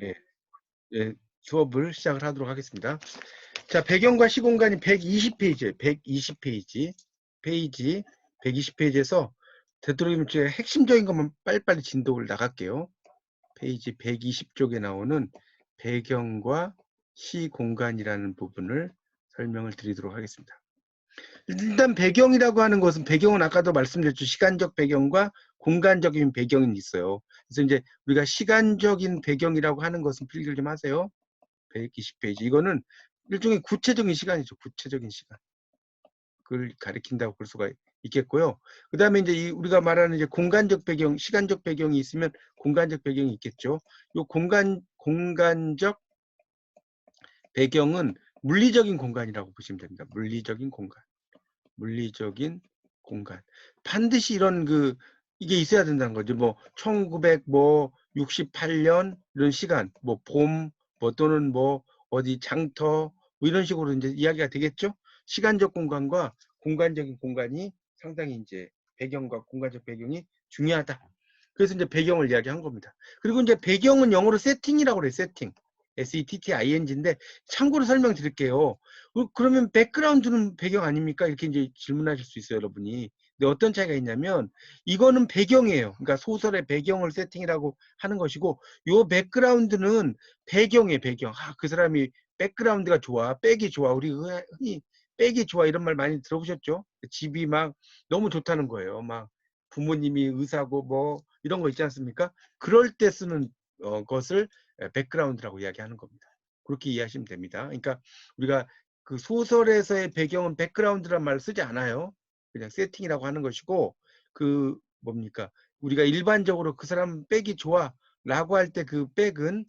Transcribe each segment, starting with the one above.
예, 예, 수업을 시작을 하도록 하겠습니다. 자, 배경과 시공간이 120페이지예요. 120페이지. 페이지 120페이지에서 되도록이면 제가 핵심적인 것만 빨리빨리 진도를 나갈게요. 페이지 120쪽에 나오는 배경과 시공간이라는 부분을 설명을 드리도록 하겠습니다. 일단 배경이라고 하는 것은, 배경은 아까도 말씀드렸죠. 시간적 배경과 공간적인 배경이 있어요. 그래서 이제 우리가 시간적인 배경이라고 하는 것은 필기를 좀 하세요. 120페이지. 이거는 일종의 구체적인 시간이죠. 구체적인 시간. 그걸 가리킨다고 볼 수가 있겠고요. 그 다음에 이제 우리가 말하는 이제 공간적 배경, 시간적 배경이 있으면 공간적 배경이 있겠죠. 요 공간적 배경은 물리적인 공간이라고 보시면 됩니다. 물리적인 공간. 물리적인 공간. 반드시 이런 이게 있어야 된다는 거죠. 뭐 1968년 이런 시간, 뭐 봄, 뭐 또는 뭐 어디 장터, 뭐 이런 식으로 이제 이야기가 되겠죠. 시간적 공간과 공간적인 공간이 상당히 이제 배경과 공간적 배경이 중요하다. 그래서 이제 배경을 이야기한 겁니다. 그리고 이제 배경은 영어로 세팅이라고 그래요. 세팅. SETTING인데 참고로 설명드릴게요. 그러면 백그라운드는 배경 아닙니까? 이렇게 이제 질문하실 수 있어요, 여러분이. 근데 어떤 차이가 있냐면 이거는 배경이에요. 그러니까 소설의 배경을 세팅이라고 하는 것이고, 요 백그라운드는 배경이에요, 배경. 아, 그 사람이 백그라운드가 좋아, 백이 좋아. 우리 흔히 백이 좋아 이런 말 많이 들어보셨죠? 집이 막 너무 좋다는 거예요. 막 부모님이 의사고 뭐 이런 거 있지 않습니까? 그럴 때 쓰는 것을 백그라운드라고 이야기하는 겁니다. 그렇게 이해하시면 됩니다. 그러니까 우리가 그 소설에서의 배경은 백그라운드란 말을 쓰지 않아요. 그냥 세팅이라고 하는 것이고, 뭡니까? 우리가 일반적으로 그 사람 백이 좋아 라고 할 때 그 백은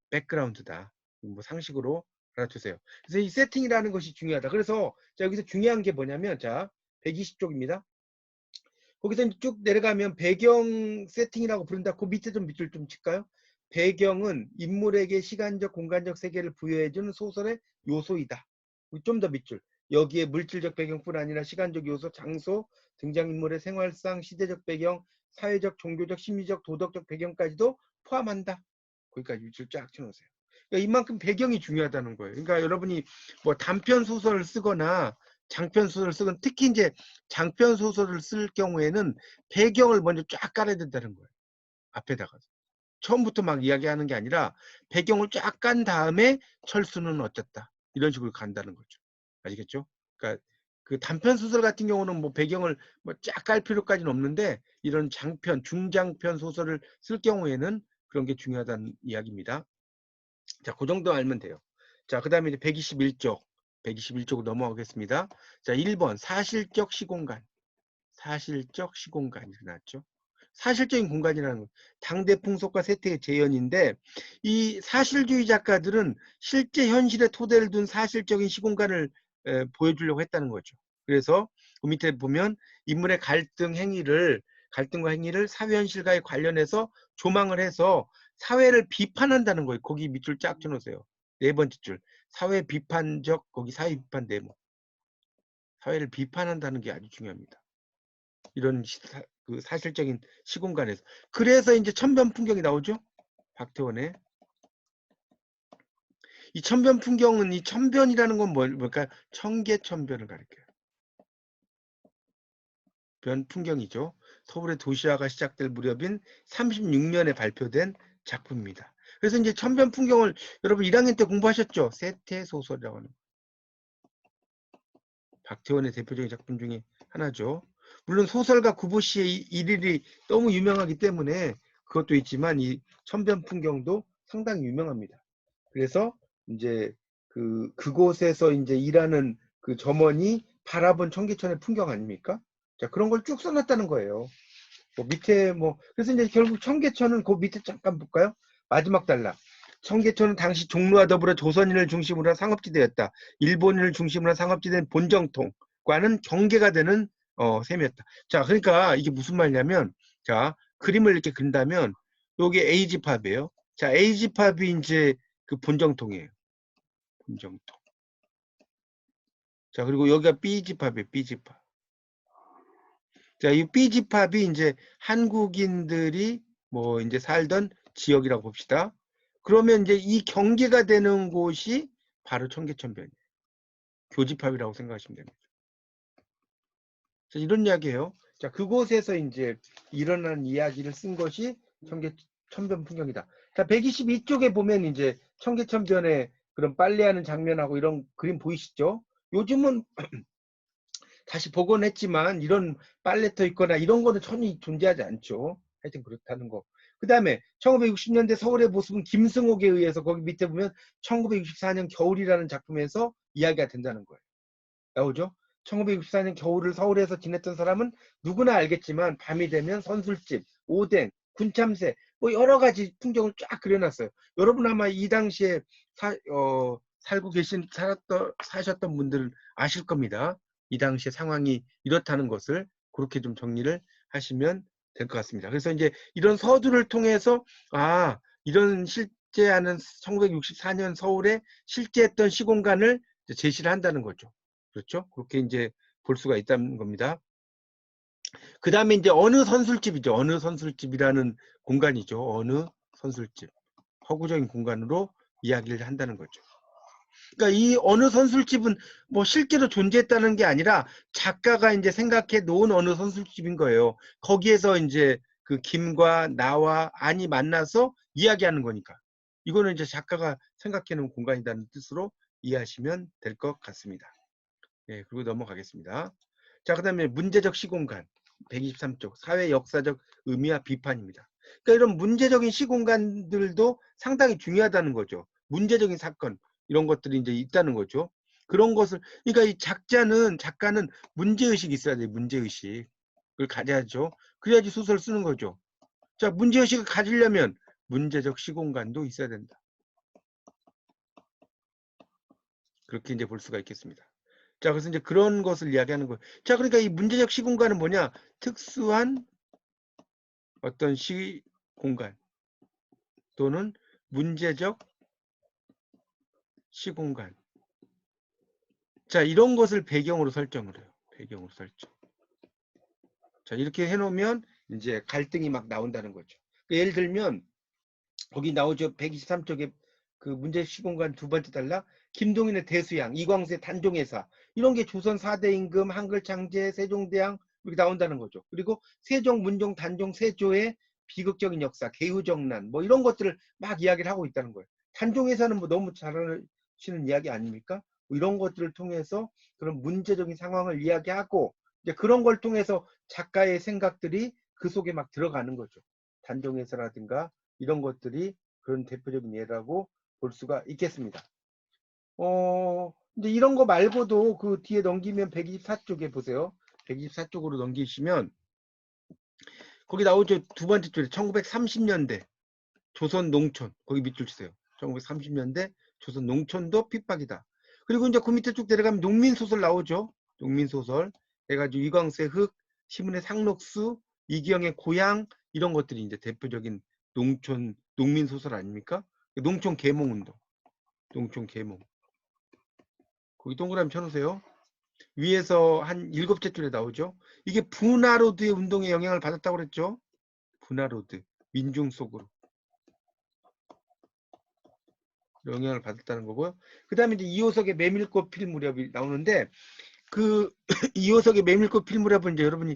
백그라운드다. 뭐 상식으로 알아두세요. 그래서 이 세팅이라는 것이 중요하다. 그래서 자, 여기서 중요한 게 뭐냐면, 자, 120쪽입니다. 거기서 쭉 내려가면 배경 세팅이라고 부른다. 그 밑에 좀 밑줄 좀 칠까요? 배경은 인물에게 시간적, 공간적 세계를 부여해주는 소설의 요소이다. 좀 더 밑줄. 여기에 물질적 배경뿐 아니라 시간적 요소, 장소, 등장인물의 생활상, 시대적 배경, 사회적, 종교적, 심리적, 도덕적 배경까지도 포함한다. 거기까지 밑줄 쫙 쳐놓으세요. 그러니까 이만큼 배경이 중요하다는 거예요. 그러니까 여러분이 뭐 단편 소설을 쓰거나 장편 소설을 쓰건, 특히 이제 장편 소설을 쓸 경우에는 배경을 먼저 쫙 깔아야 된다는 거예요. 앞에다가. 처음부터 막 이야기하는 게 아니라 배경을 쫙 깐 다음에 철수는 어쨌다. 이런 식으로 간다는 거죠. 아시겠죠? 그러니까 그 단편 소설 같은 경우는 뭐 배경을 뭐 쫙 깔 필요까지는 없는데, 이런 장편, 중장편 소설을 쓸 경우에는 그런 게 중요하다는 이야기입니다. 자, 그 정도 알면 돼요. 자, 그 다음에 이제 121쪽. 121쪽으로 넘어가겠습니다. 자, 1번 사실적 시공간. 사실적 시공간이 나왔죠. 사실적인 공간이라는 건 당대 풍속과 세태의 재현인데, 이 사실주의 작가들은 실제 현실에 토대를 둔 사실적인 시공간을 보여주려고 했다는 거죠. 그래서 그 밑에 보면 인물의 갈등과 행위를 사회 현실과의 관련해서 조망을 해서 사회를 비판한다는 거예요. 거기 밑줄 쫙 쳐놓으세요. 네 번째 줄. 사회 비판적, 거기 사회 비판 네모. 사회를 비판한다는 게 아주 중요합니다. 이런 그 사실적인 시공간에서. 그래서 이제 천변 풍경이 나오죠. 박태원의 이 천변 풍경은, 이 천변이라는 건 뭘까? 청계천변을 가리켜요. 변 풍경이죠. 서울의 도시화가 시작될 무렵인 36년에 발표된 작품입니다. 그래서 이제 천변 풍경을 여러분 1학년 때 공부하셨죠? 세태소설이라고 하는 박태원의 대표적인 작품 중에 하나죠. 물론 소설가 구보시의 일일이 너무 유명하기 때문에 그것도 있지만, 이 천변 풍경도 상당히 유명합니다. 그래서 이제 그곳에서 이제 일하는 그 점원이 바라본 청계천의 풍경 아닙니까? 자, 그런 걸 쭉 써놨다는 거예요. 뭐 밑에 그래서 이제 결국 청계천은 그 밑에 잠깐 볼까요? 마지막 단락. 청계천은 당시 종로와 더불어 조선인을 중심으로 한 상업지대였다. 일본인을 중심으로 한 상업지대는 본정통과는 경계가 되는 셈이었다. 자, 그러니까 이게 무슨 말이냐면, 자, 그림을 이렇게 그린다면 여기 A집합이에요. 자, A집합이 이제 그 본정통이에요. 본정통. 자, 그리고 여기가 B집합이에요. B집합. 자, 이 B집합이 이제 한국인들이 뭐 이제 살던 지역이라고 봅시다. 그러면 이제 이 경계가 되는 곳이 바로 청계천변이에요. 교집합이라고 생각하시면 됩니다. 자, 이런 이야기예요. 자, 그곳에서 이제 일어난 이야기를 쓴 것이 청계천변 풍경이다. 자, 122쪽에 보면 이제 청계천변에 그런 빨래하는 장면하고 이런 그림 보이시죠? 요즘은 다시 복원했지만 이런 빨래터 있거나 이런 거는 전혀 존재하지 않죠. 하여튼 그렇다는 거. 그 다음에 1960년대 서울의 모습은 김승옥에 의해서 거기 밑에 보면 1964년 겨울이라는 작품에서 이야기가 된다는 거예요. 나오죠? 1964년 겨울을 서울에서 지냈던 사람은 누구나 알겠지만 밤이 되면 선술집, 오뎅, 군참새 뭐 여러 가지 풍경을 쫙 그려놨어요. 여러분 아마 이 당시에 살고 계신 사셨던 분들 아실 겁니다. 이 당시에 상황이 이렇다는 것을 그렇게 좀 정리를 하시면 될 것 같습니다. 그래서 이제 이런 서두를 통해서 이런 실제하는 1964년 서울에 실제했던 시공간을 제시를 한다는 거죠. 그렇죠? 그렇게 이제 볼 수가 있다는 겁니다. 그 다음에 이제 어느 선술집이죠. 어느 선술집이라는 공간이죠. 어느 선술집. 허구적인 공간으로 이야기를 한다는 거죠. 그러니까 이 어느 선술집은 뭐 실제로 존재했다는 게 아니라 작가가 이제 생각해 놓은 어느 선술집인 거예요. 거기에서 이제 그 김과 나와 안이 만나서 이야기하는 거니까. 이거는 이제 작가가 생각해 놓은 공간이라는 뜻으로 이해하시면 될 것 같습니다. 예, 그리고 넘어가겠습니다. 자, 그 다음에 문제적 시공간 123쪽 사회 역사적 의미와 비판입니다. 그러니까 이런 문제적인 시공간들도 상당히 중요하다는 거죠. 문제적인 사건 이런 것들이 이제 있다는 거죠. 그런 것을 그러니까 이 작가는 문제의식이 있어야 돼요. 문제의식을 가져야죠. 그래야지 소설 쓰는 거죠. 자, 문제의식을 가지려면 문제적 시공간도 있어야 된다. 그렇게 이제 볼 수가 있겠습니다. 자, 그래서 이제 그런 것을 이야기하는 거예요. 자, 그러니까 이 문제적 시공간은 뭐냐? 특수한 어떤 시공간 또는 문제적 시공간. 자, 이런 것을 배경으로 설정을 해요. 배경으로 설정. 자, 이렇게 해놓으면 이제 갈등이 막 나온다는 거죠. 예를 들면 거기 나오죠. 123쪽에 그 문제 시공간 두 번째 단락 김동인의 대수양, 이광수의 단종회사 이런 게 조선 4대 임금, 한글 창제, 세종대왕 이렇게 나온다는 거죠. 그리고 세종, 문종, 단종, 세조의 비극적인 역사, 개유정난 뭐 이런 것들을 막 이야기를 하고 있다는 거예요. 단종회사는 뭐 너무 잘 아시는 이야기 아닙니까? 뭐 이런 것들을 통해서 그런 문제적인 상황을 이야기하고 이제 그런 걸 통해서 작가의 생각들이 그 속에 막 들어가는 거죠. 단종회사라든가 이런 것들이 그런 대표적인 예라고 볼 수가 있겠습니다. 이제 이런 거 말고도 그 뒤에 넘기면 124쪽에 보세요. 124쪽으로 넘기시면 거기 나오죠. 두 번째 줄에 1930년대 조선 농촌 거기 밑줄 치세요. 1930년대 조선 농촌도 핍박이다. 그리고 이제 그 밑에 쭉 내려가면 농민소설 나오죠. 농민소설 해가지고 이광수의 흙, 시문의 상록수, 이기영의 고향 이런 것들이 이제 대표적인 농촌 농민소설 아닙니까? 농촌 계몽운동. 농촌 계몽. 거기 동그라미 쳐놓으세요. 위에서 한 7째 줄에 나오죠. 이게 분하로드의 운동에 영향을 받았다고 그랬죠. 분하로드. 민중 속으로. 영향을 받았다는 거고요. 그 다음에 이제 이호석의 메밀꽃 필 무렵이 나오는데 그 이호석의 메밀꽃 필 무렵은 이제 여러분이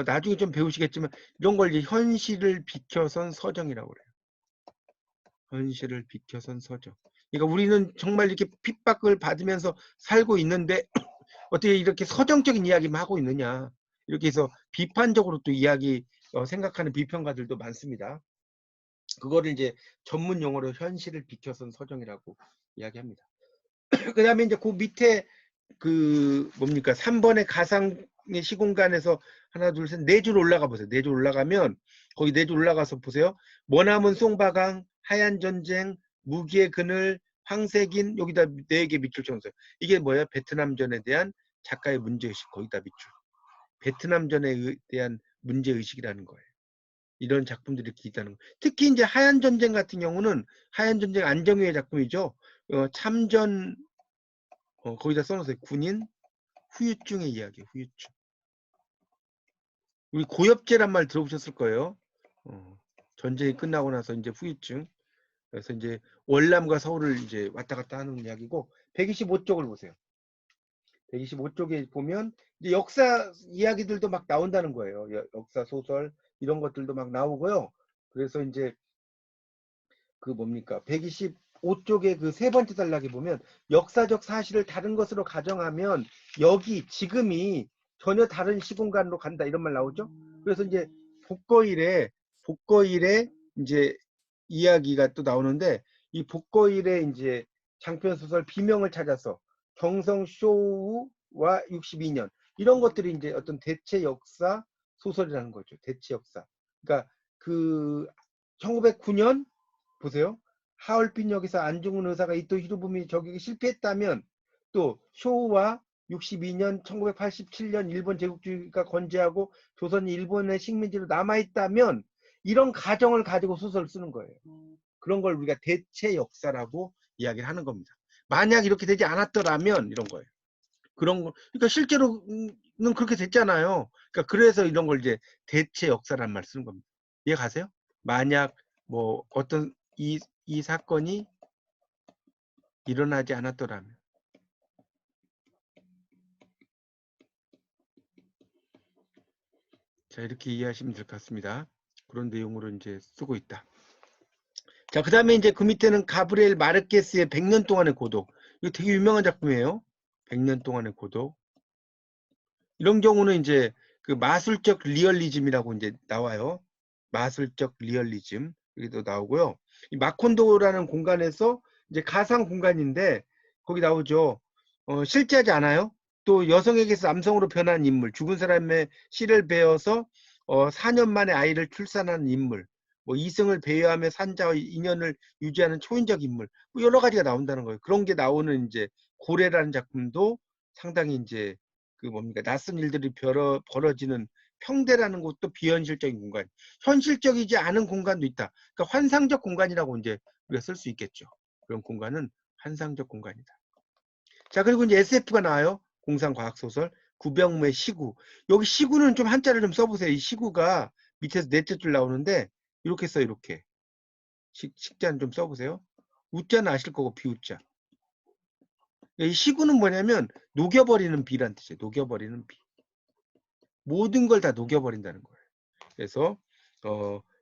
나중에 좀 배우시겠지만 이런 걸 이제 현실을 비켜선 서정이라고 그래요. 현실을 비켜선 서정. 그러니까 우리는 정말 이렇게 핍박을 받으면서 살고 있는데 어떻게 이렇게 서정적인 이야기만 하고 있느냐. 이렇게 해서 비판적으로 또 이야기 생각하는 비평가들도 많습니다. 그거를 이제 전문 용어로 현실을 비켜선 서정이라고 이야기합니다. 그 다음에 이제 그 밑에 그 뭡니까 3번의 가상의 시공간에서 하나 둘 셋 네 줄 올라가 보세요. 네 줄 올라가면 거기 네 줄 올라가서 보세요. 머나먼 송바강, 하얀 전쟁, 무기의 그늘, 황색인 여기다 4개 밑줄 쳐놓으세요. 이게 뭐야? 베트남전에 대한 작가의 문제의식 거기다 밑줄. 베트남전에 대한 문제의식이라는 거예요. 이런 작품들이 이렇게 있다는 거예요. 특히 이제 하얀 전쟁 같은 경우는 하얀 전쟁 안정희의 작품이죠. 참전 거기다 써놓으세요. 군인 후유증의 이야기. 후유증. 우리 고엽제란 말 들어보셨을 거예요. 전쟁이 끝나고 나서 이제 후유증. 그래서 이제 월남과 서울을 이제 왔다 갔다 하는 이야기고 125쪽을 보세요. 125쪽에 보면 이제 역사 이야기들도 막 나온다는 거예요. 역사 소설 이런 것들도 막 나오고요. 그래서 이제 그 뭡니까 125쪽의 그 세 번째 단락에 보면 역사적 사실을 다른 것으로 가정하면 여기 지금이 전혀 다른 시공간으로 간다 이런 말 나오죠. 그래서 이제 복거일에 이제 이야기가 또 나오는데 이 복거일에 이제 장편 소설 비명을 찾아서 경성 쇼우와 62년 이런 것들이 이제 어떤 대체 역사 소설이라는 거죠. 대체 역사. 그러니까 그 1909년 보세요. 하얼빈역에서 안중근 의사가 이토 히로부미 저격에 실패했다면 또 쇼와 62년 1987년 일본 제국주의가 건재하고 조선이 일본의 식민지로 남아있다면 이런 가정을 가지고 소설을 쓰는 거예요. 그런 걸 우리가 대체 역사라고 이야기를 하는 겁니다. 만약 이렇게 되지 않았더라면 이런 거예요. 그런 거, 그러니까 실제로는 그렇게 됐잖아요. 그러니까 그래서 이런 걸 이제 대체 역사라는 말 쓰는 겁니다. 이해 가세요? 만약 뭐 어떤 이 사건이 일어나지 않았더라면. 자, 이렇게 이해하시면 될 것 같습니다. 그런 내용으로 이제 쓰고 있다. 자, 그 다음에 이제 그 밑에는 가브리엘 마르케스의 100년 동안의 고독. 이거 되게 유명한 작품이에요. 100년 동안의 고독. 이런 경우는 이제 그 마술적 리얼리즘이라고 이제 나와요. 마술적 리얼리즘. 여기도 나오고요. 이 마콘도라는 공간에서 이제 가상 공간인데 거기 나오죠. 실제하지 않아요. 또 여성에게서 남성으로 변한 인물, 죽은 사람의 씨를 베어서 4년 만에 아이를 출산하는 인물, 뭐 이승을 배회하며 산자와 인연을 유지하는 초인적 인물, 뭐 여러 가지가 나온다는 거예요. 그런 게 나오는 이제 고래라는 작품도 상당히 이제 그 뭡니까 낯선 일들이 벌어지는 평대라는 곳도 비현실적인 공간, 현실적이지 않은 공간도 있다. 그러니까 환상적 공간이라고 이제 우리가 쓸 수 있겠죠. 그런 공간은 환상적 공간이다. 자, 그리고 이제 SF가 나와요. 공상과학소설 구병무의 시구. 여기 시구는 좀 한자를 좀 써보세요. 이 시구가 밑에서 넷째 줄 나오는데 이렇게 써 이렇게. 식자는 좀 써보세요. 우자는 아실 거고 비우자. 이 시구는 뭐냐면 녹여버리는 비란 뜻이에요. 녹여버리는 비. 모든 걸 다 녹여버린다는 거예요. 그래서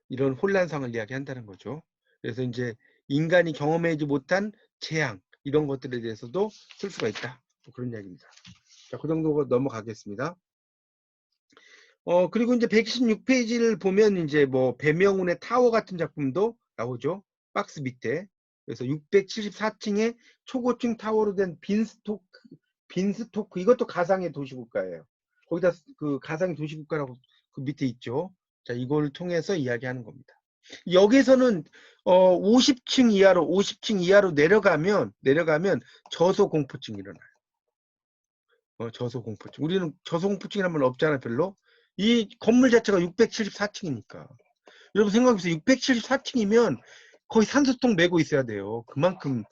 이런 혼란상을 이야기한다는 거죠. 그래서 이제 인간이 경험하지 못한 재앙 이런 것들에 대해서도 쓸 수가 있다. 그런 이야기입니다. 자, 그 정도 넘어가겠습니다. 그리고 이제 126페이지를 보면 이제 뭐 배명운의 타워 같은 작품도 나오죠. 박스 밑에. 그래서 674층의 초고층 타워로 된 빈스토크 이것도 가상의 도시국가예요. 거기다 그 가상의 도시국가라고 그 밑에 있죠. 자, 이걸 통해서 이야기하는 겁니다. 여기서는 50층 이하로 내려가면 저소공포증이 일어나요. 저소공포증. 우리는 저소공포증이라는 말 없잖아, 별로. 이 건물 자체가 674층이니까. 여러분 생각해보세요. 674층이면 거의 산소통 메고 있어야 돼요. 그만큼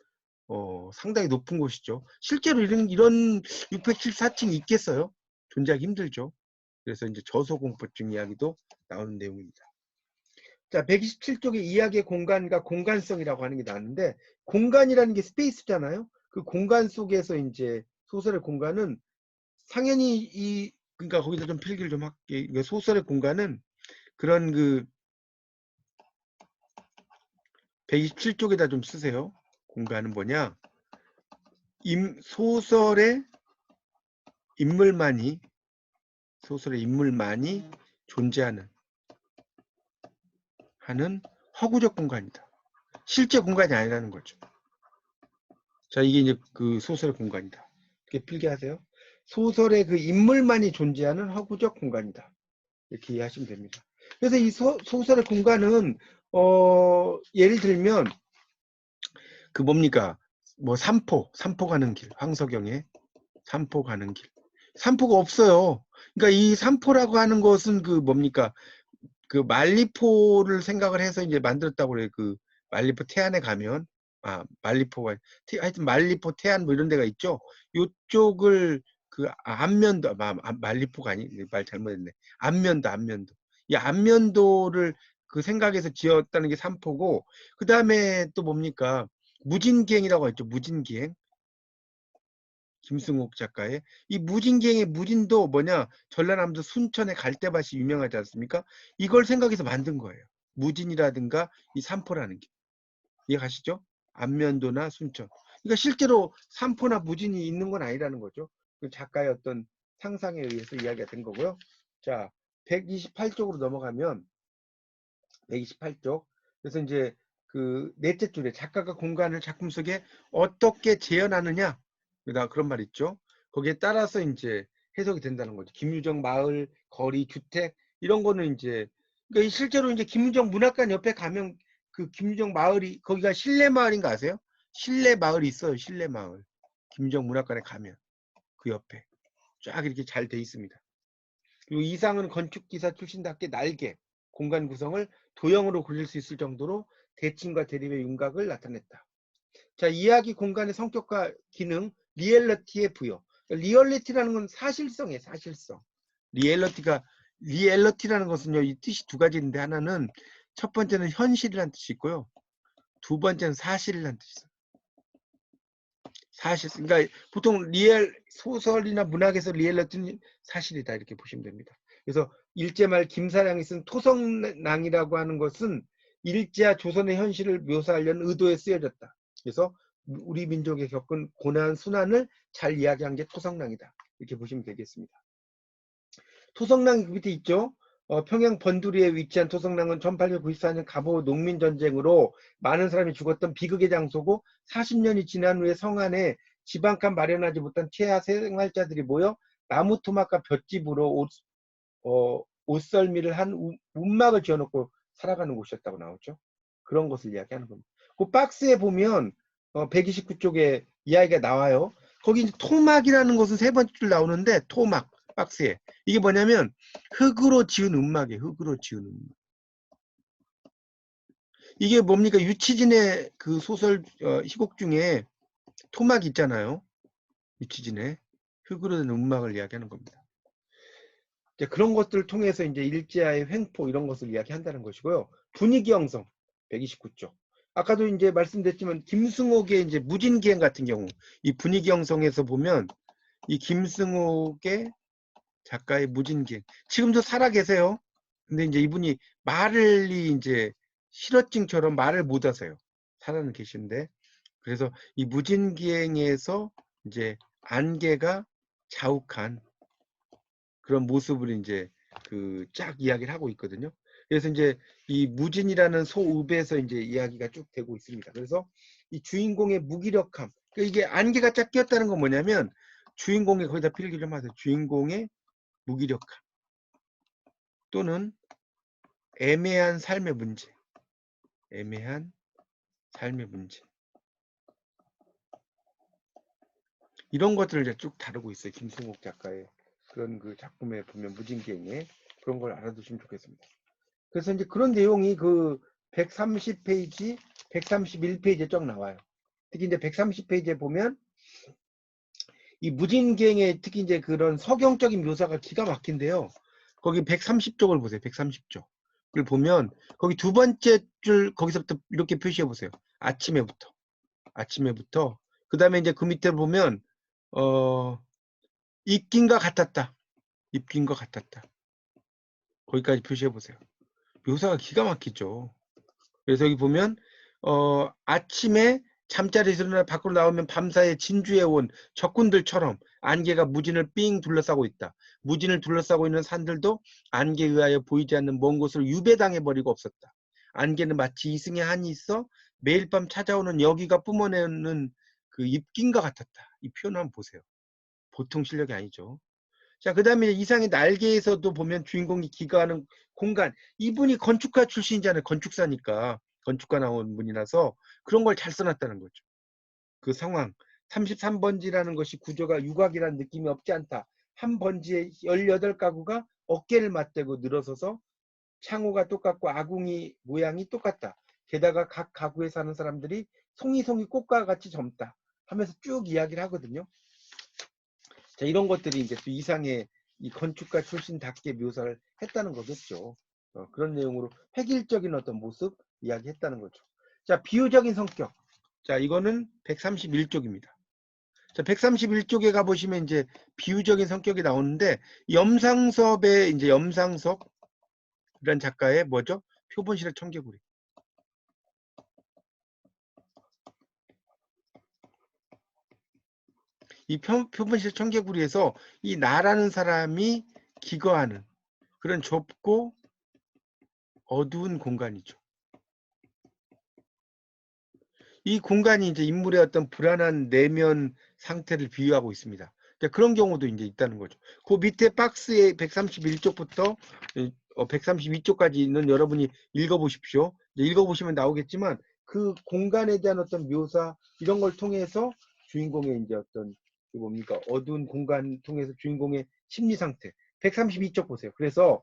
상당히 높은 곳이죠. 실제로 이런 674층이 있겠어요? 존재하기 힘들죠. 그래서 이제 저소공포증 이야기도 나오는 내용입니다. 자, 127쪽에 이야기의 공간과 공간성이라고 하는 게 나왔는데 공간이라는 게 스페이스잖아요. 그 공간 속에서 이제 소설의 공간은 당연히 그러니까 거기서 좀 필기를 좀 할게. 소설의 공간은 그런 그 127쪽에다 좀 쓰세요. 공간은 뭐냐? 소설의 인물만이 존재하는 허구적 공간이다. 실제 공간이 아니라는 거죠. 자, 이게 이제 그 소설의 공간이다. 이렇게 필기하세요. 소설의 그 인물만이 존재하는 허구적 공간이다. 이렇게 이해하시면 됩니다. 그래서 이 소설의 공간은 예를 들면 그 뭡니까? 뭐 삼포 가는 길, 황석영의 삼포 가는 길. 삼포가 없어요. 그러니까 이 삼포라고 하는 것은 그 뭡니까? 그 말리포를 생각을 해서 이제 만들었다고 그래요. 그 말리포 태안에 가면 말리포가 하여튼 말리포 태안 뭐 이런 데가 있죠. 요쪽을 그 안면도 말리포가 아니 말 잘못했네. 안면도 이 안면도를 그 생각에서 지었다는 게 삼포고, 그 다음에 또 뭡니까? 무진기행이라고 했죠. 무진기행. 김승옥 작가의 이 무진기행의 무진도 뭐냐, 전라남도 순천의 갈대밭이 유명하지 않습니까? 이걸 생각해서 만든 거예요. 무진이라든가 이 삼포라는 게. 이해가시죠? 안면도나 순천. 그러니까 실제로 삼포나 무진이 있는 건 아니라는 거죠. 그 작가의 어떤 상상에 의해서 이야기가 된 거고요. 자, 128쪽으로 넘어가면 128쪽. 그래서 이제 그 넷째 줄에 작가가 공간을 작품 속에 어떻게 재현하느냐, 그런 말 있죠. 거기에 따라서 이제 해석이 된다는 거죠. 김유정 마을, 거리, 주택 이런 거는 이제, 그러니까 실제로 이제 김유정 문학관 옆에 가면 그 김유정 마을이, 거기가 실내 마을인 거 아세요? 실내 마을이 있어요. 실내 마을. 김유정 문학관에 가면 그 옆에 쫙 이렇게 잘 돼 있습니다. 그리고 이상은 건축기사 출신답게 날개, 공간 구성을 도형으로 그릴 수 있을 정도로 대칭과 대립의 윤곽을 나타냈다. 자, 이야기 공간의 성격과 기능, 리얼리티의 부여. 리얼리티라는 건 사실성이에요. 사실성. 리얼리티라는 것은요, 이 뜻이 두 가지인데, 하나는 첫 번째는 현실이라는 뜻이 있고요. 두 번째는 사실이라는 뜻이 있어요. 사실, 그러니까 보통 소설이나 문학에서 리얼리티는 사실이다 이렇게 보시면 됩니다. 그래서 일제말 김사량이 쓴 토성낭이라고 하는 것은 일제와 조선의 현실을 묘사하려는 의도에 쓰여졌다. 그래서 우리 민족이 겪은 고난 순환을 잘 이야기한 게 토성낭이다 이렇게 보시면 되겠습니다. 토성낭이 그 밑에 있죠. 평양 번두리에 위치한 토성낭은 1894년 갑오 농민전쟁으로 많은 사람이 죽었던 비극의 장소고, 40년이 지난 후에 성안에 지방칸 마련하지 못한 최하 생활자들이 모여 나무 토막과 볏짚으로 옷썰미를 한 움막을 지어놓고 살아가는 곳이었다고 나오죠. 그런 것을 이야기하는 겁니다. 그 박스에 보면 129쪽에 이야기가 나와요. 거기 이제 토막이라는 것은 세 번째 줄 나오는데, 토막 박스에 이게 뭐냐면 흙으로 지은 움막이에요. 흙으로 지은 움막. 이게 뭡니까? 유치진의 그 소설 희곡 중에 토막 있잖아요. 유치진의 흙으로 된 움막을 이야기하는 겁니다. 이제 그런 것들을 통해서 이제 일제와의 횡포 이런 것을 이야기한다는 것이고요. 분위기 형성 129쪽. 아까도 이제 말씀드렸지만 김승옥의 이제 무진기행 같은 경우 이 분위기 형성에서 보면 이 김승옥의 작가의 무진기행, 지금도 살아 계세요. 근데 이제 이분이 말이 이제 실어증처럼 말을 못 하세요. 살아는 계신데, 그래서 이 무진기행에서 이제 안개가 자욱한 그런 모습을 이제 그 쫙 이야기를 하고 있거든요. 그래서 이제 이 무진이라는 소읍에서 이제 이야기가 쭉 되고 있습니다. 그래서 이 주인공의 무기력함, 그러니까 이게 안개가 쫙 끼었다는 건 뭐냐면 주인공의, 거기다 필기 좀 하세요. 주인공의 무기력함 또는 애매한 삶의 문제, 애매한 삶의 문제, 이런 것들을 이제 쭉 다루고 있어요. 김승옥 작가의 그런 그 작품에 보면 무진기행에 그런 걸 알아두시면 좋겠습니다. 그래서 이제 그런 내용이 그 130페이지, 131페이지에 쭉 나와요. 특히 이제 130페이지에 보면 이 무진기행의 특히 이제 그런 서경적인 묘사가 기가 막힌데요. 거기 130쪽을 보세요. 130쪽. 그걸 보면 거기 두 번째 줄 거기서부터 이렇게 표시해 보세요. 아침에부터. 아침에부터. 그 다음에 이제 그 밑에 보면 입긴과 같았다. 입긴과 같았다. 거기까지 표시해 보세요. 묘사가 기가 막히죠. 그래서 여기 보면 아침에 잠자리에서 일어나 밖으로 나오면 밤사이에 진주해온 적군들처럼 안개가 무진을 삥 둘러싸고 있다. 무진을 둘러싸고 있는 산들도 안개에 의하여 보이지 않는 먼 곳으로 유배당해버리고 없었다. 안개는 마치 이승에 한이 있어 매일 밤 찾아오는 여기가 뿜어내는 그 입김과 같았다. 이 표현 한번 보세요. 보통 실력이 아니죠. 자, 그 다음에 이상의 날개에서도 보면 주인공이 기거하는 공간. 이분이 건축가 출신이잖아요. 건축사니까. 건축가 나온 분이라서 그런 걸 잘 써놨다는 거죠. 그 상황. 33번지라는 것이 구조가 유곽이라는 느낌이 없지 않다. 한 번지에 18가구가 어깨를 맞대고 늘어서서 창호가 똑같고 아궁이 모양이 똑같다. 게다가 각 가구에 사는 사람들이 송이송이 꽃과 같이 젊다. 하면서 쭉 이야기를 하거든요. 자, 이런 것들이 이제 또 이상의 이 건축가 출신답게 묘사를 했다는 거겠죠. 그런 내용으로 획일적인 어떤 모습 이야기했다는 거죠. 자, 비유적인 성격. 자, 이거는 131쪽입니다. 자, 131쪽에 가보시면 이제 비유적인 성격이 나오는데, 염상섭의 이제 염상섭이란 작가의 뭐죠? 표본실의 청개구리. 이 표본실 청개구리에서 이 나라는 사람이 기거하는 그런 좁고 어두운 공간이죠. 이 공간이 이제 인물의 어떤 불안한 내면 상태를 비유하고 있습니다. 그런 경우도 이제 있다는 거죠. 그 밑에 박스에 131쪽부터 132쪽까지 있는 여러분이 읽어보십시오. 읽어보시면 나오겠지만 그 공간에 대한 어떤 묘사 이런 걸 통해서 주인공의 이제 어떤 뭡니까 어두운 공간 통해서 주인공의 심리 상태 132쪽 보세요. 그래서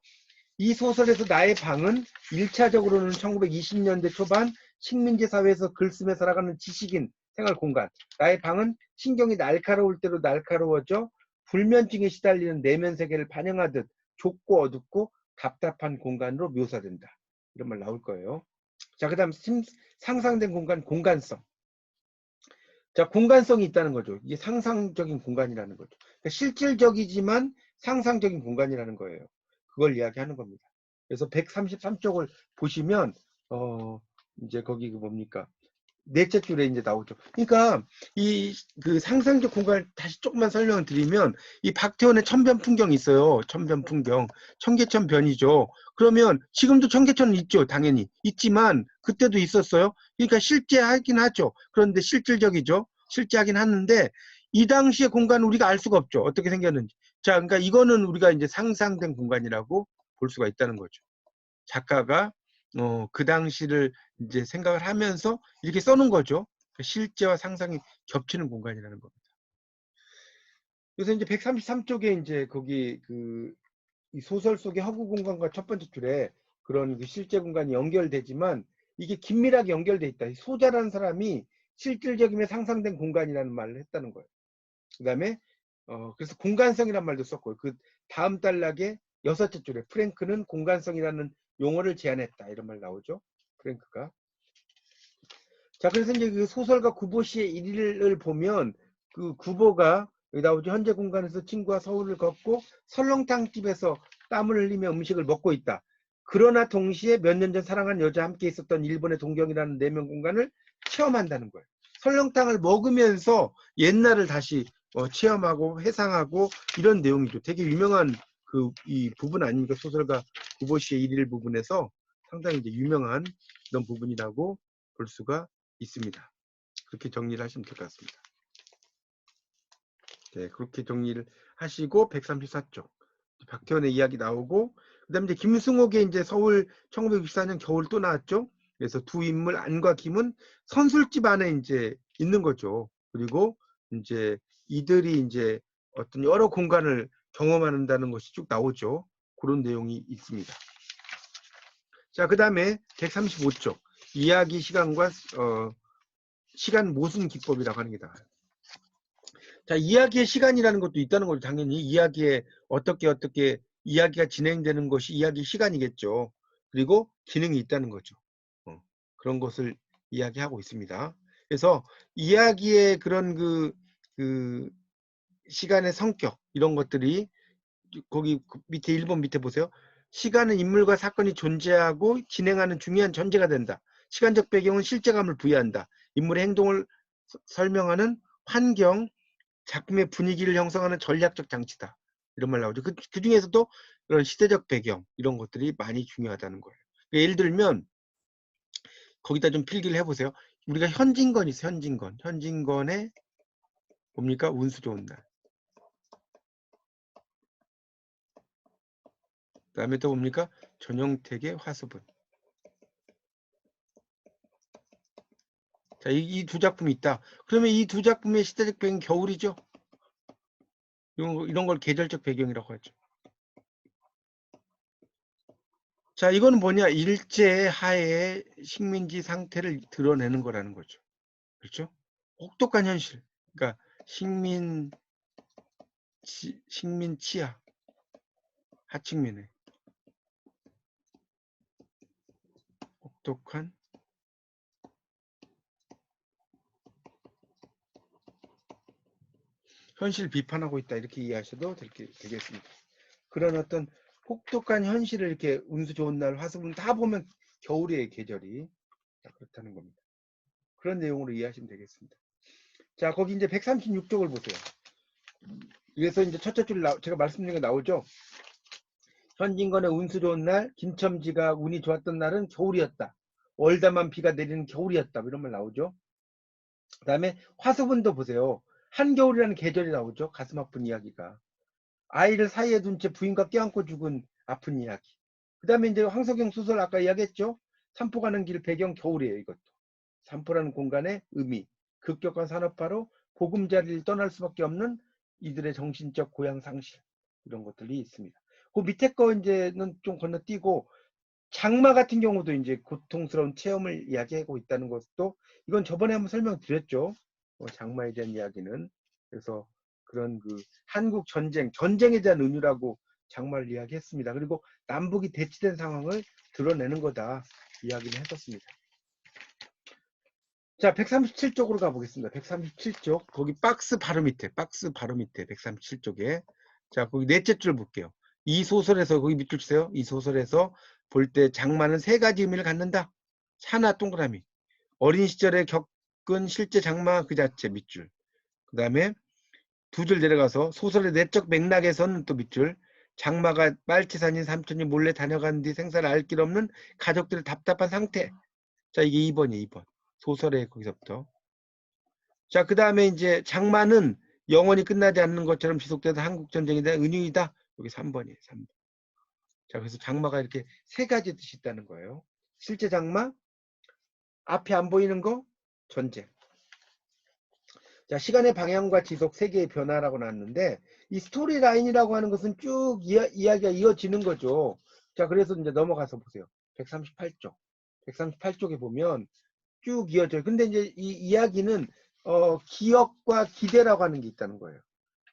이 소설에서 나의 방은 1차적으로는 1920년대 초반 식민지 사회에서 글 쓰며 살아가는 지식인 생활 공간. 나의 방은 신경이 날카로울 대로 날카로워져 불면증에 시달리는 내면 세계를 반영하듯 좁고 어둡고 답답한 공간으로 묘사된다. 이런 말 나올 거예요. 자, 그 다음 상상된 공간, 공간성. 자, 공간성이 있다는 거죠. 이게 상상적인 공간이라는 거죠. 그러니까 실질적이지만 상상적인 공간이라는 거예요. 그걸 이야기하는 겁니다. 그래서 133쪽을 보시면 이제 거기 그 뭡니까? 넷째 줄에 이제 나오죠. 그러니까 이 그 상상적 공간을 다시 조금만 설명을 드리면 이 박태원의 천변 풍경이 있어요. 천변 풍경. 청계천 변이죠. 그러면 지금도 청계천은 있죠. 당연히. 있지만 그때도 있었어요. 그러니까 실제 하긴 하죠. 그런데 실질적이죠. 실제 하긴 하는데 이 당시의 공간은 우리가 알 수가 없죠. 어떻게 생겼는지. 자, 그러니까 이거는 우리가 이제 상상된 공간이라고 볼 수가 있다는 거죠. 작가가 그 당시를 이제 생각을 하면서 이렇게 써놓은 거죠. 실제와 상상이 겹치는 공간이라는 겁니다. 그래서 이제 133쪽에 이제 거기 이 소설 속의 허구 공간과 첫 번째 줄에 그런 그 실제 공간이 연결되지만 이게 긴밀하게 연결돼 있다. 소자라는 사람이 실질적이면 상상된 공간이라는 말을 했다는 거예요. 그 다음에 그래서 공간성이란 말도 썼고요. 그 다음 단락에 여섯째 줄에 프랭크는 공간성이라는 용어를 제안했다. 이런 말 나오죠. 프랭크가. 자, 그래서 이제 그 소설가 구보 씨의 일일을 보면 그 구보가 여기 나오죠. 현재 공간에서 친구와 서울을 걷고 설렁탕집에서 땀을 흘리며 음식을 먹고 있다. 그러나 동시에 몇 년 전 사랑한 여자와 함께 있었던 일본의 동경이라는 내면 공간을 체험한다는 거예요. 설렁탕을 먹으면서 옛날을 다시 체험하고 회상하고 이런 내용이죠. 되게 유명한 이 부분 아닙니까? 소설가 구보 씨의 일일 부분에서 상당히 이제 유명한 그런 부분이라고 볼 수가 있습니다. 그렇게 정리를 하시면 될 것 같습니다. 네, 그렇게 정리를 하시고 134쪽 박태원의 이야기 나오고 그다음에 이제 김승옥의 이제 서울 1964년 겨울 또 나왔죠. 그래서 두 인물 안과 김은 선술집 안에 이제 있는 거죠. 그리고 이제 이들이 이제 어떤 여러 공간을 경험한다는 것이 쭉 나오죠. 그런 내용이 있습니다. 자, 그다음에 135쪽 이야기 시간과 시간 모순 기법이라고 하는 게 나와요. 자, 이야기의 시간이라는 것도 있다는 거죠. 당연히 이야기에 어떻게 이야기가 진행되는 것이 이야기 시간이겠죠. 그리고 기능이 있다는 거죠. 그런 것을 이야기하고 있습니다. 그래서 이야기의 그런 그 시간의 성격 이런 것들이 거기 밑에 1번 밑에 보세요. 시간은 인물과 사건이 존재하고 진행하는 중요한 전제가 된다. 시간적 배경은 실제감을 부여한다. 인물의 행동을 설명하는 환경, 작품의 분위기를 형성하는 전략적 장치다. 이런 말 나오죠. 그 중에서도 그런 시대적 배경 이런 것들이 많이 중요하다는 거예요. 예를 들면 거기다 좀 필기를 해보세요. 우리가 현진건 있어요. 현진건. 현진건에 뭡니까? 운수 좋은 날. 그 다음에 또 뭡니까? 전용택의 화수분. 자, 이 두 작품이 있다. 그러면 이 두 작품의 시대적 배경은 겨울이죠. 이런 걸 계절적 배경이라고 하죠. 자, 이거는 뭐냐? 일제 하에 식민지 상태를 드러내는 거라는 거죠. 그렇죠? 혹독한 현실. 그러니까 식민 치하, 하층민의 혹독한 현실 비판하고 있다. 이렇게 이해하셔도 되겠습니다. 그런 어떤 혹독한 현실을 이렇게 운수 좋은 날 화수분 다 보면 겨울의 계절이 그렇다는 겁니다. 그런 내용으로 이해하시면 되겠습니다. 자, 거기 이제 136쪽을 보세요. 그래서 이제 첫째 줄 제가 말씀드린 거 나오죠. 현진건의 운수 좋은 날, 김첨지가 운이 좋았던 날은 겨울이었다. 월담한 비가 내리는 겨울이었다. 이런 말 나오죠. 그 다음에 화수분도 보세요. 한겨울이라는 계절이 나오죠. 가슴 아픈 이야기가. 아이를 사이에 둔 채 부인과 껴안고 죽은 아픈 이야기. 그 다음에 이제 황석영 소설 아까 이야기했죠. 산포 가는 길 배경 겨울이에요. 이것도. 산포라는 공간의 의미. 급격한 산업화로 보금자리를 떠날 수밖에 없는 이들의 정신적 고향 상실. 이런 것들이 있습니다. 그 밑에 거 이제는 좀 건너뛰고 장마 같은 경우도 이제 고통스러운 체험을 이야기하고 있다는 것도 이건 저번에 한번 설명드렸죠. 장마에 대한 이야기는. 그래서 그런 그 한국 전쟁에 대한 은유라고 장마를 이야기했습니다. 그리고 남북이 대치된 상황을 드러내는 거다 이야기를 했었습니다. 자, 137쪽으로 가보겠습니다. 137쪽 거기 박스 바로 밑에 137쪽에 자, 거기 넷째 줄 볼게요. 이 소설에서 거기 밑줄 주세요. 이 소설에서 볼 때 장마는 세 가지 의미를 갖는다. 하나 동그라미. 어린 시절에 겪은 실제 장마 그 자체 밑줄. 그 다음에 두 줄 내려가서 소설의 내적 맥락에서는 또 밑줄. 장마가 빨치산인 삼촌이 몰래 다녀간 뒤 생사를 알 길 없는 가족들의 답답한 상태. 자, 이게 2번이에요. 2번. 소설의 거기서부터. 자, 그 다음에 이제 장마는 영원히 끝나지 않는 것처럼 지속되는 한국전쟁에 대한 은유이다. 여기 3번이에요. 3번. 자, 그래서 장마가 이렇게 세 가지 뜻이 있다는 거예요. 실제 장마, 앞에 안 보이는 거, 전쟁. 자, 시간의 방향과 지속, 세 개의 변화라고 나왔는데 이 스토리 라인이라고 하는 것은 쭉 이야기가 이어지는 거죠. 자, 그래서 이제 넘어가서 보세요. 138쪽. 138쪽에 보면 쭉 이어져요. 근데 이제 이 이야기는 기억과 기대라고 하는 게 있다는 거예요.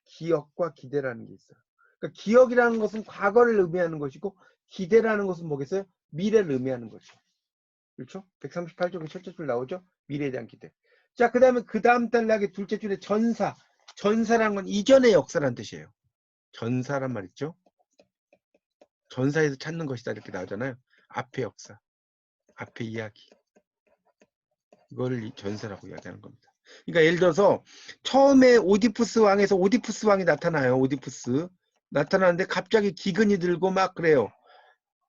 기억과 기대라는 게 있어요. 그러니까 기억이라는 것은 과거를 의미하는 것이고 기대라는 것은 뭐겠어요? 미래를 의미하는 거죠. 그렇죠? 138쪽에 첫째 줄 나오죠? 미래에 대한 기대. 자, 그 다음에 그 다음 단락의 둘째 줄에 전사. 전사라는 건 이전의 역사란 뜻이에요. 전사란 말 있죠? 전사에서 찾는 것이다 이렇게 나오잖아요. 앞의 역사, 앞의 이야기. 이거를 전사라고 이야기하는 겁니다. 그러니까 예를 들어서 처음에 오디푸스 왕에서 오디푸스 왕이 나타나요. 오디푸스. 나타나는데 갑자기 기근이 들고 막 그래요.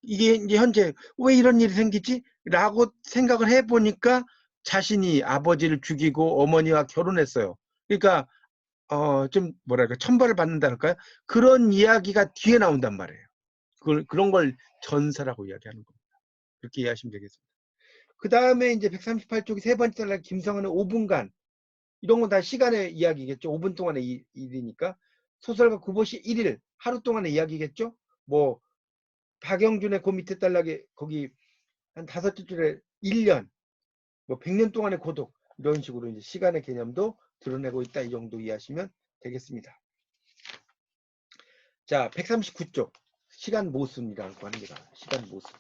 이게 이제 현재 왜 이런 일이 생기지? 라고 생각을 해보니까 자신이 아버지를 죽이고 어머니와 결혼했어요. 그러니까 좀 뭐랄까 천벌을 받는다 할까요? 그런 이야기가 뒤에 나온단 말이에요. 그런 걸 전사라고 이야기하는 겁니다. 그렇게 이해하시면 되겠습니다. 그 다음에 이제 138쪽이 세 번째 날 김성환의 5분간 이런 건 다 시간의 이야기겠죠. 5분 동안의 일이니까. 소설가 구보시 1일 하루 동안의 이야기겠죠. 뭐 박영준의 그 밑에 단락에 거기 한 5째 줄에 1년 뭐 100년 동안의 고독 이런 식으로 이제 시간의 개념도 드러내고 있다. 이 정도 이해하시면 되겠습니다. 자, 139쪽 시간 모순이라고 합니다. 시간 모순.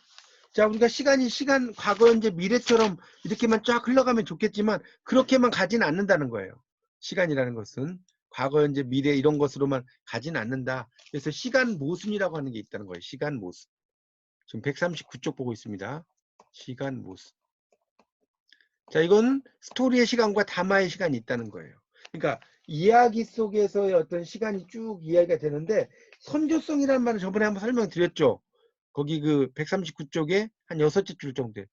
자, 우리가 시간 과거 현재 미래처럼 이렇게만 쫙 흘러가면 좋겠지만 그렇게만 가진 않는다는 거예요. 시간이라는 것은 과거 현재 미래 이런 것으로만 가진 않는다. 그래서 시간 모순이라고 하는 게 있다는 거예요. 시간 모순. 지금 139쪽 보고 있습니다. 시간 모순. 자, 이건 스토리의 시간과 담화의 시간이 있다는 거예요. 그러니까 이야기 속에서의 어떤 시간이 쭉 이야기가 되는데 선조성이라는 말을 저번에 한번 설명드렸죠. 거기 그 139쪽에 한 6째 줄 정도.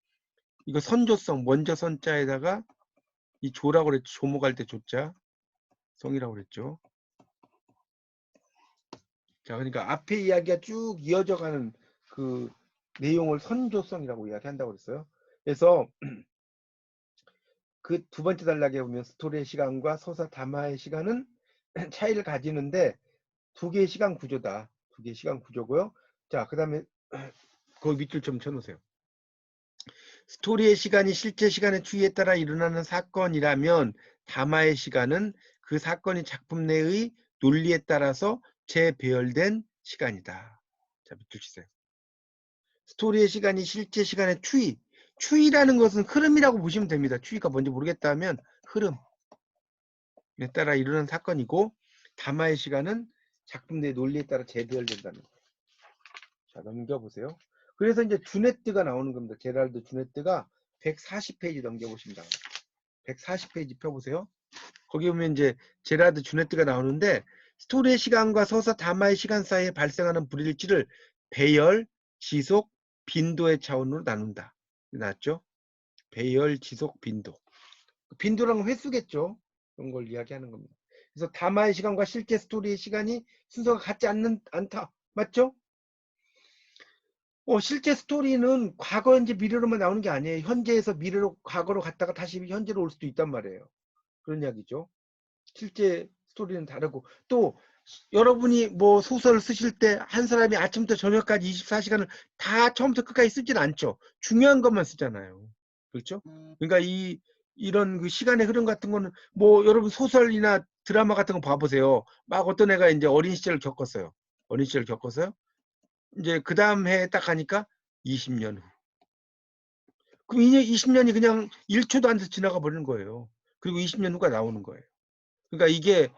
이거 선조성, 먼저 선자에다가 이 조라고 그랬죠. 조목할 때 조자. 성이라고 그랬죠. 자, 그러니까 앞에 이야기가 쭉 이어져 가는 그 내용을 선조성이라고 이야기한다고 그랬어요. 그래서 그 두 번째 단락에 보면 스토리의 시간과 서사 담화의 시간은 차이를 가지는데 두 개의 시간 구조다. 두 개의 시간 구조고요. 자, 그 다음에 거기 밑줄 좀 쳐놓으세요. 스토리의 시간이 실제 시간의 추이에 따라 일어나는 사건이라면 담화의 시간은 그 사건이 작품 내의 논리에 따라서 재배열된 시간이다. 자, 밑줄 치세요. 스토리의 시간이 실제 시간의 추이. 추이라는 것은 흐름이라고 보시면 됩니다. 추이가 뭔지 모르겠다 하면 흐름에 따라 일어나는 사건이고, 담화의 시간은 작품 내 논리에 따라 재배열된다는 거예요. 자, 넘겨보세요. 그래서 이제 주네트가 나오는 겁니다. 제랄드 주네트가 140페이지 넘겨보십니다. 140페이지 펴보세요. 거기 보면 이제 제라드 주네트가 나오는데, 스토리의 시간과 서사 담화의 시간 사이에 발생하는 불일치를 배열, 지속, 빈도의 차원으로 나눈다. 나왔죠? 배열, 지속, 빈도. 빈도란 건 횟수겠죠. 그런 걸 이야기하는 겁니다. 그래서 담화의 시간과 실제 스토리의 시간이 순서가 같지 않다. 맞죠? 실제 스토리는 과거, 현재, 미래로만 나오는 게 아니에요. 현재에서 미래로, 과거로 갔다가 다시 현재로 올 수도 있단 말이에요. 그런 이야기죠. 실제 스토리는 다르고, 또 여러분이 뭐 소설을 쓰실 때 한 사람이 아침부터 저녁까지 24시간을 다 처음부터 끝까지 쓰진 않죠. 중요한 것만 쓰잖아요. 그렇죠? 그러니까 이런 그 시간의 흐름 같은 거는, 뭐 여러분 소설이나 드라마 같은 거 봐보세요. 막 어떤 애가 이제 어린 시절을 겪었어요. 어린 시절을 겪었어요. 이제 그 다음 해에 딱 가니까 20년 후. 그럼 이제 20년이 그냥 1초도 안 돼서 지나가 버리는 거예요. 그리고 20년 후가 나오는 거예요. 그러니까 이게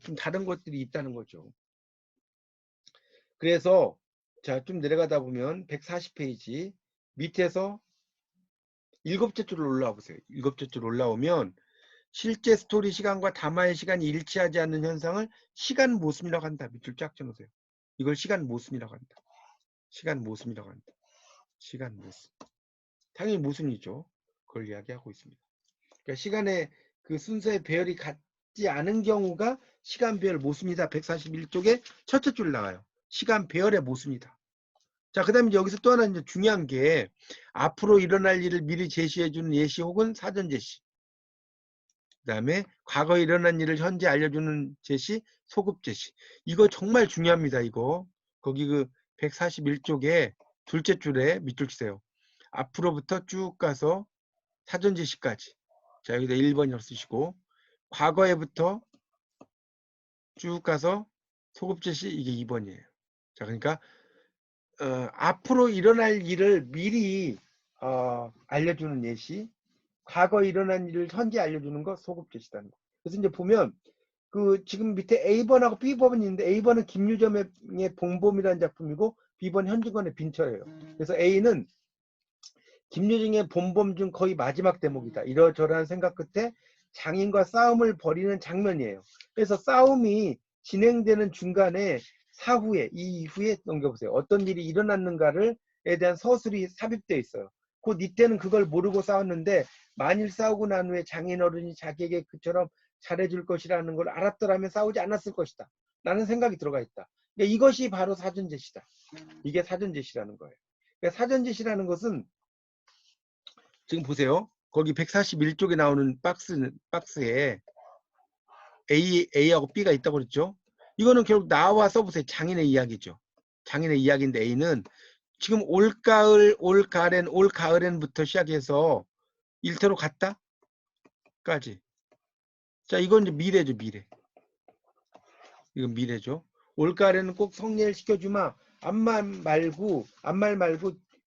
좀 다른 것들이 있다는 거죠. 그래서 자, 좀 내려가다 보면 140페이지 밑에서 일곱째 줄 올라와 보세요. 일곱째 줄 올라오면 실제 스토리 시간과 담화의 시간이 일치하지 않는 현상을 시간 모순이라고 한다. 밑줄 쫙 쳐놓으세요. 이걸 시간 모순이라고 한다. 시간 모순이라고 한다. 시간 모순. 당연히 모순이죠. 그걸 이야기하고 있습니다. 그러니까 시간의 그 순서의 배열이 같지 않은 경우가 시간 배열 모순이다. 141쪽에 첫째 줄 나와요. 시간 배열의 모순이다. 자, 그 다음에 여기서 또 하나 이제 중요한 게, 앞으로 일어날 일을 미리 제시해주는 예시 혹은 사전 제시. 그 다음에 과거에 일어난 일을 현재 알려주는 제시, 소급 제시. 이거 정말 중요합니다. 이거. 거기 그 141쪽에 둘째 줄에 밑줄 치세요. 앞으로부터 쭉 가서 사전 제시까지. 자, 여기다 1번이라고 쓰시고, 과거에부터 쭉 가서 소급 제시, 이게 2번이에요. 자, 그러니까 앞으로 일어날 일을 미리 알려주는 예시, 과거 일어난 일을 현재 알려주는 거 소급 제시다는 거. 그래서 이제 보면 그 지금 밑에 A번하고 B번이 있는데, A번은 김유점의 봉범이라는 작품이고 B번 현진건의 빈처예요. 그래서 A는 김유정의 본범 중 거의 마지막 대목이다. 이러저러한 생각 끝에 장인과 싸움을 벌이는 장면이에요. 그래서 싸움이 진행되는 중간에 사후에, 이 이후에 넘겨보세요. 어떤 일이 일어났는가를 에 대한 서술이 삽입되어 있어요. 곧 이때는 그걸 모르고 싸웠는데, 만일 싸우고 난 후에 장인어른이 자기에게 그처럼 잘해줄 것이라는 걸 알았더라면 싸우지 않았을 것이다 라는 생각이 들어가 있다. 그러니까 이것이 바로 사전제시다. 이게 사전제시라는 거예요. 그러니까 사전제시라는 것은, 지금 보세요. 거기 141쪽에 나오는 박스에 A하고 B가 있다고 그랬죠. 이거는 결국 나와 써보세요. 장인의 이야기죠. 장인의 이야기인데, A는 지금 올가을, 올가을엔부터 시작해서 일터로 갔다? 까지. 자, 이건 이제 미래죠, 미래. 이건 미래죠. 올가을에는 꼭 성례를 시켜주마. 암말 말고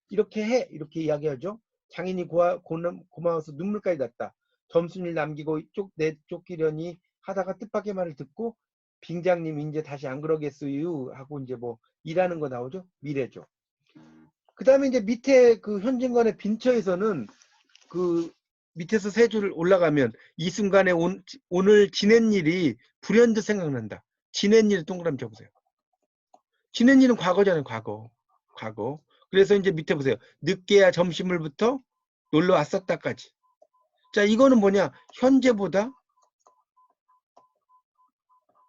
이렇게 해. 이렇게 이야기하죠. 장인이 고마워서 눈물까지 났다. 점순일 남기고 내쫓기려니 하다가 뜻밖의 말을 듣고, 빙장님 이제 다시 안 그러겠어요 하고 이제 뭐 일하는 거 나오죠. 미래죠. 그 다음에 이제 밑에 그 현진관의 빈처에서는 그 밑에서 세 줄 올라가면, 이 순간에 오늘 지낸 일이 불현듯 생각난다. 지낸 일 동그라미 쳐보세요. 지낸 일은 과거잖아요. 과거. 그래서 이제 밑에 보세요. 늦게야 점심을부터 놀러 왔었다까지. 자, 이거는 뭐냐? 현재보다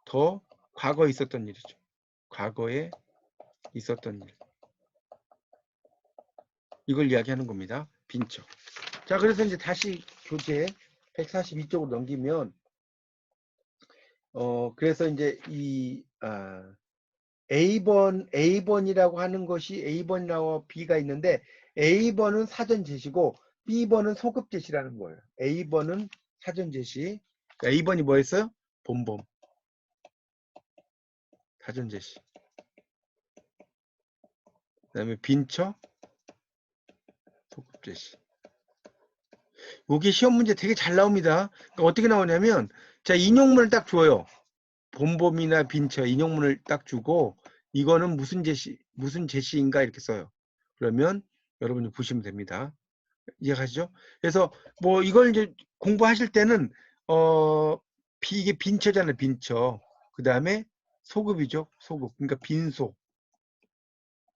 더 과거에 있었던 일이죠. 과거에 있었던 일. 이걸 이야기하는 겁니다. 빈처. 자, 그래서 이제 다시 교재 142쪽으로 넘기면, 그래서 이제 A번이라고 하는 것이, A번이라고 B가 있는데, A번은 사전 제시고 B번은 소급 제시라는 거예요. A번은 사전 제시. A번이 뭐였어요? 본범. 사전 제시. 그 다음에 빈처, 소급 제시. 여기 시험 문제 되게 잘 나옵니다. 그러니까 어떻게 나오냐면, 자, 인용문을 딱 줘요. 봄봄이나 빈처 인용문을 딱 주고, 이거는 무슨 제시인가 이렇게 써요. 그러면 여러분이 보시면 됩니다. 이해가시죠? 그래서 뭐 이걸 이제 공부하실 때는 이게 빈처잖아요. 빈처. 그 다음에 소급이죠. 소급. 그러니까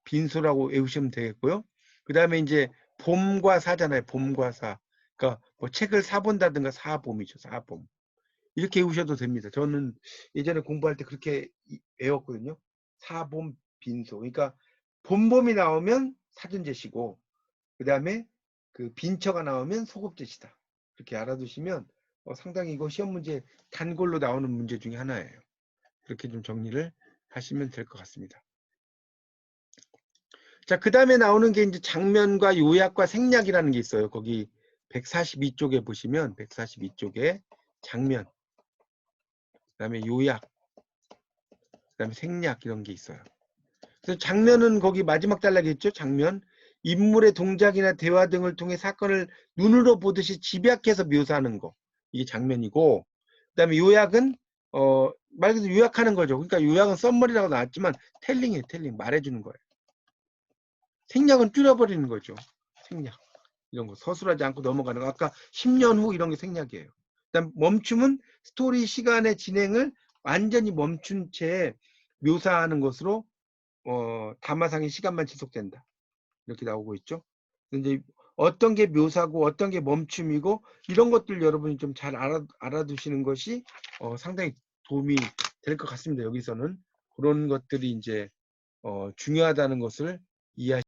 빈소라고 외우시면 되겠고요. 그 다음에 이제 봄과 사잖아요. 봄과 사. 그러니까 뭐 책을 사본다든가 사봄이죠. 사봄. 이렇게 외우셔도 됩니다. 저는 예전에 공부할 때 그렇게 외웠거든요. 사봄 빈소. 그러니까 봄봄이 나오면 사전제시고, 그 다음에 그 빈처가 나오면 소급제시다. 그렇게 알아두시면 상당히 이거 시험 문제 단골로 나오는 문제 중에 하나예요. 그렇게 좀 정리를 하시면 될 것 같습니다. 자, 그 다음에 나오는 게 이제 장면과 요약과 생략이라는 게 있어요. 거기 142쪽에 보시면 142쪽에 장면, 그 다음에 요약, 그 다음에 생략 이런 게 있어요. 그래서 장면은 거기 마지막 단락에 있죠. 장면. 인물의 동작이나 대화 등을 통해 사건을 눈으로 보듯이 집약해서 묘사하는 거. 이게 장면이고, 그 다음에 요약은 말 그대로 요약하는 거죠. 그러니까 요약은 썸머리라고 나왔지만 텔링이에요. 텔링. 말해주는 거예요. 생략은 줄여버리는 거죠. 생략. 이런 거 서술하지 않고 넘어가는 거. 아까 10년 후 이런 게 생략이에요. 그다음 멈춤은 스토리 시간의 진행을 완전히 멈춘 채 묘사하는 것으로 담화상의 시간만 지속된다. 이렇게 나오고 있죠. 이제 어떤 게 묘사고 어떤 게 멈춤이고 이런 것들 여러분이 좀 잘 알아두시는 것이 상당히 도움이 될 것 같습니다. 여기서는 그런 것들이 이제 중요하다는 것을 이해하시